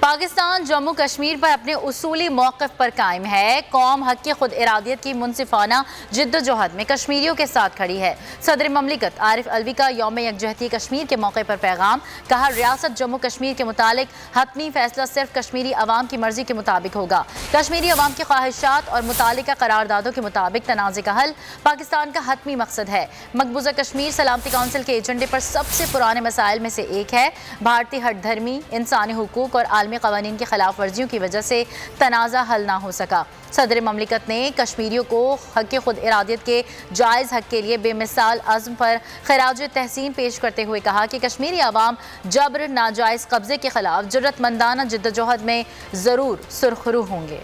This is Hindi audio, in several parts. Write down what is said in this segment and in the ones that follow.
पाकिस्तान जम्मू कश्मीर पर अपने उसूली मौक़िफ़ पर कायम है। कौम हक़ की खुद इरादियत की मुनसिफाना जिद्दोजहद में कश्मीरियों के साथ खड़ी है। सदर ममलिकत आरिफ अलवी का यौम यकजहती कश्मीर के मौके पर पैगाम। कहा, रियासत जम्मू कश्मीर के मुतालिक हतमी फैसला सिर्फ कश्मीरी अवाम की मर्जी के मुताबिक होगा। कश्मीरी अवाम की ख्वाहिशात और मुतालिका करारदादों के मुताबिक तनाज़े का हल पाकिस्तान का हतमी मकसद है। मकबूजा कश्मीर सलामती काउंसिल के एजेंडे पर सबसे पुराने मसाइल में से एक है। भारतीय हट धर्मी, इंसानी हुकूक और आलमी क़वानीन की खिलाफ वर्जियों की वजह से तनाज़ा हल ना हो सका। सदर ममलिकत ने कश्मीरियों को हक़ खुद इरादियत के जायज़ हक़ के लिए बेमिसाल अज़्म पर खिराज तहसीन पेश करते हुए कहा कि कश्मीरी अवाम जबर नाजायज़ कब्ज़े के खिलाफ जुर्रतमंदाना जिद्दोजहद में ज़रूर सुरखरू होंगे।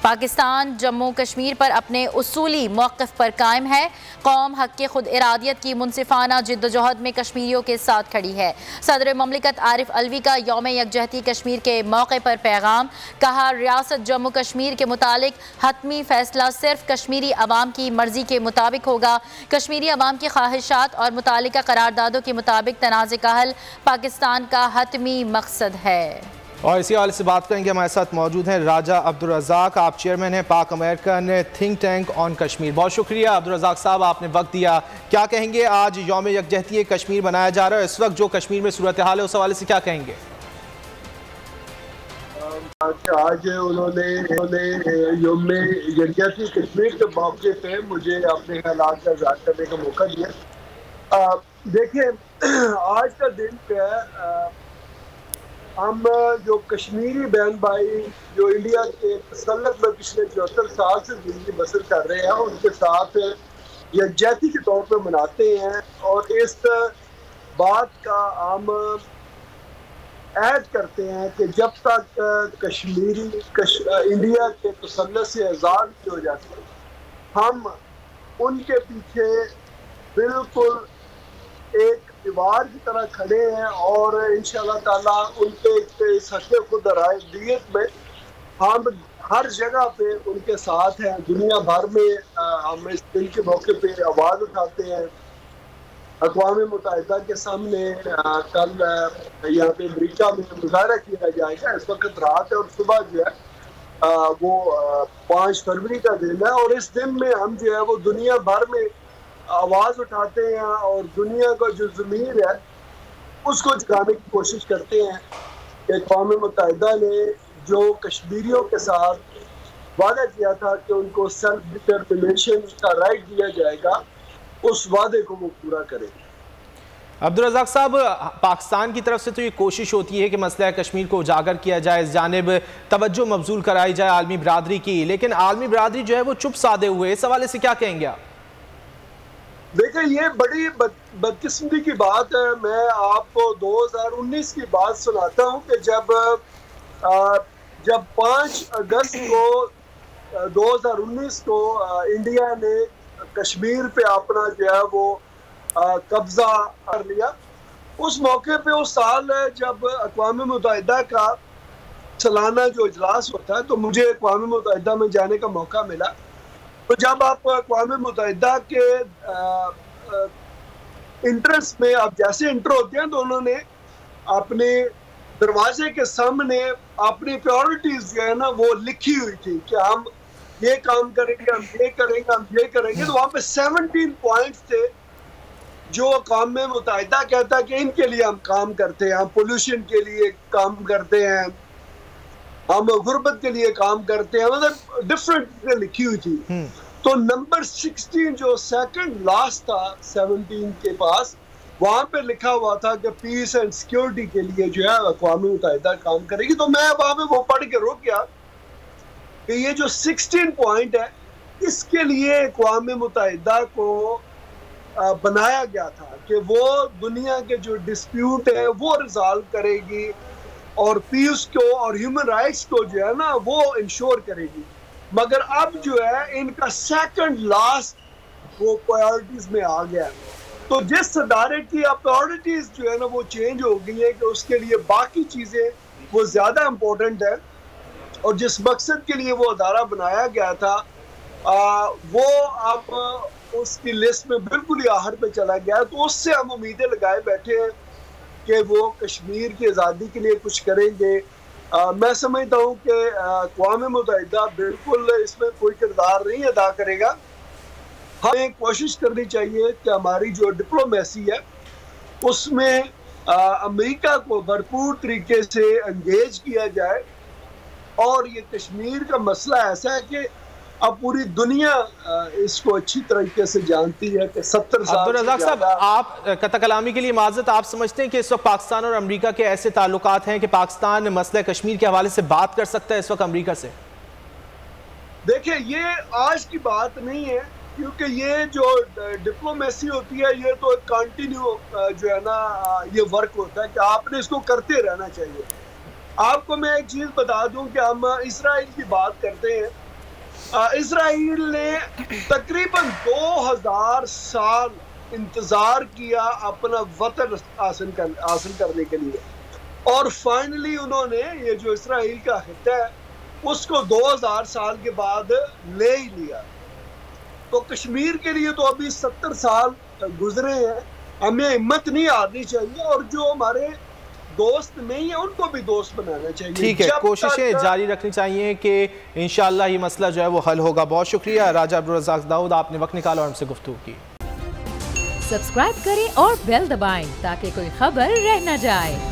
पाकिस्तान जम्मू कश्मीर पर अपने उसूली मौक़िफ़ पर कायम है। कौम हक़ के खुद इरादियत की मुनसिफाना जिद्दोजहद में कश्मीरियों के साथ खड़ी है। सदर ममलिकत आरिफ अलवी का यौम यकजहती कश्मीर के मौके पर पैगाम। कहा, रियासत जम्मू कश्मीर के मुतालिक हतमी फैसला सिर्फ कश्मीरी अवाम की मर्जी के मुताबिक होगा। कश्मीरी अवाम की ख्वाहिशात और मुतालिका करारदादों के मुताबिक तनाज़े का हल पाकिस्तान का हतमी मकसद है। और इसी हवाले से बात करेंगे, हमारे साथ मौजूद हैं राजा अब्दुल रज़ाक, आप चेयरमैन हैं पाक American think tank on Kashmir. बहुत शुक्रिया अब्दुल रज़ाक साहब, आपने वक्त दिया। क्या कहेंगे, आज यौम यकजहती कश्मीर मनाया जा रहा है, इस वक्त जो कश्मीर में सूरत हाल है उस हवाले से क्या कहेंगे? आज उन्होंने यौम यकजहती कश्मीर के मौके पे मुझे अपने हालात का इज़हार करने का मौका दिया। देखिए, आज का दिन क्या है, हम जो कश्मीरी बहन भाई जो इंडिया के तसल्लुत में पिछले 74 साल से ज़िंदगी बसर कर रहे हैं, उनके साथ यकजहती के तौर पर मनाते हैं और इस बात का हम ऐड करते हैं कि जब तक कश्मीरी इंडिया के तसल्लुत से आज़ाद नहीं हो जाते, हम उनके पीछे बिल्कुल एक दीवार की तरह खड़े हैं और इंशाअल्लाह ताला उनके इस हक़ खुद इरादियत में हम हर जगह पे उनके साथ हैं। दुनिया भर में हम इस दिन के मौके पे आवाज़ उठाते हैं। अक़वाम मुत्तहिदा के सामने कल यहाँ पे अमरीका में मुज़ाहरा किया जाएगा। इस वक्त रात है और सुबह जो है वो 5 फरवरी का दिन है और इस दिन में हम जो है वो दुनिया भर में आवाज़ उठाते हैं और दुनिया का जो ज़मीर है उसको जगाने की कोशिश करते हैं कि अक़वाम मुत्तहिदा ने जो कश्मीरियों के साथ वादा किया था कि उनको सेल्फ डिटर्मिनेशन का राइट दिया जाएगा, उस वादे को वो पूरा करें। अब्दुल रज़ाक साहब, पाकिस्तान की तरफ से तो ये कोशिश होती है कि मसला कश्मीर को उजागर किया जाए, इस जानिब तवज्जो मबजूल कराई जाए आलमी बरादरी की, लेकिन आलमी बरादरी जो है वो चुप साधे हुए, इस हवाले से क्या कहेंगे आप? देखिए, ये बड़ी बदकिस्मती की बात है। मैं आपको 2019 की बात सुनाता हूँ कि जब 5 अगस्त को 2019 को इंडिया ने कश्मीर पे अपना जो है वो कब्जा कर लिया, उस मौके पे उस साल जब अक़वाम मुत्तहिदा का सालाना जो इजलास होता है तो मुझे अक़वाम मुत्तहिदा में जाने का मौका मिला। तो जब आप अक़वाम मुत्तहिदा के इंटरेस्ट में आप जैसे इंटर होते हैं तो उन्होंने अपने दरवाजे के सामने अपनी प्रायोरिटीज जो है ना वो लिखी हुई थी कि हम ये काम करेंगे, हम ये करेंगे, हम ये करेंगे। तो वहाँ पे 17 पॉइंट्स थे जो अक़वाम मुत्तहिदा कहता है कि इनके लिए हम काम करते हैं। हम पोल्यूशन के लिए काम करते हैं, हम गुर्बत के लिए काम करते हैं, मतलब डिफरेंट चीजें लिखी हुई थी। तो नंबर 16 जो सेकंड लास्ट था 17 के पास, वहां पे लिखा हुआ था कि पीस एंड सिक्योरिटी के लिए जो है अक़वाम मुत्तहिदा काम करेगी। तो मैं वहां पे वो पढ़ के रुक गया कि ये जो 16 पॉइंट है इसके लिए अक़वाम मुत्तहिदा को बनाया गया था कि वो दुनिया के जो डिस्प्यूट है वो रिजॉल्व करेगी और पीस को और ह्यूमन राइट्स को जो है ना वो इंश्योर करेगी। मगर अब जो है इनका सेकंड लास्ट वो प्रायोरिटीज में आ गया। तो जिस अदारे की अब प्रायोरिटीज जो है ना वो चेंज हो गई है कि उसके लिए बाकी चीज़ें वो ज़्यादा इम्पोर्टेंट है और जिस मकसद के लिए वो अदारा बनाया गया था वो अब उसकी लिस्ट में बिल्कुल ही आहर पे चला गया। तो उससे हम उम्मीदें लगाए बैठे हैं कि वो कश्मीर की आज़ादी के लिए कुछ करेंगे। मैं समझता हूँ कि अक़वाम मुत्तहिदा बिल्कुल इसमें कोई किरदार नहीं अदा करेगा। हमें कोशिश करनी चाहिए कि हमारी जो डिप्लोमेसी है उसमें अमेरिका को भरपूर तरीके से एंगेज किया जाए। और ये कश्मीर का मसला ऐसा है कि अब पूरी दुनिया इसको अच्छी तरीके से जानती है कि 70 साल अब्दुल रज़ाक साहब, आप कता कलामी के लिए माज़रत, आप समझते हैं कि इस वक्त पाकिस्तान और अमेरिका के ऐसे ताल्लुकात हैं कि पाकिस्तान मसला कश्मीर के हवाले से बात कर सकता है इस वक्त अमेरिका से? देखिए, ये आज की बात नहीं है, क्योंकि ये जो डिप्लोमेसी होती है ये तो कंटिन्यू जो है ना ये वर्क होता है कि आपने इसको करते रहना चाहिए। आपको मैं एक चीज़ बता दूं कि हम इसराइल की बात करते हैं। इसराइल ने तकरीबन 2000 साल इंतज़ार किया अपना वतन हासिल करने के लिए, और फाइनली उन्होंने ये जो इसराइल का हिस्सा है उसको 2000 साल के बाद ले ही लिया। तो कश्मीर के लिए तो अभी 70 साल गुजरे हैं। हमें हिम्मत नहीं हारनी चाहिए, और जो हमारे दोस्त नहीं है उनको भी दोस्त बनाना चाहिए। ठीक है, कोशिशें जारी रखनी चाहिए कि इंशाअल्लाह ये मसला जो है वो हल होगा। बहुत शुक्रिया राजा अब्दुल रज़ाक दाऊद, आपने वक्त निकाला और हमसे गुफ्तगू की। सब्सक्राइब करें और बेल दबाएं ताकि कोई खबर रह न जाए।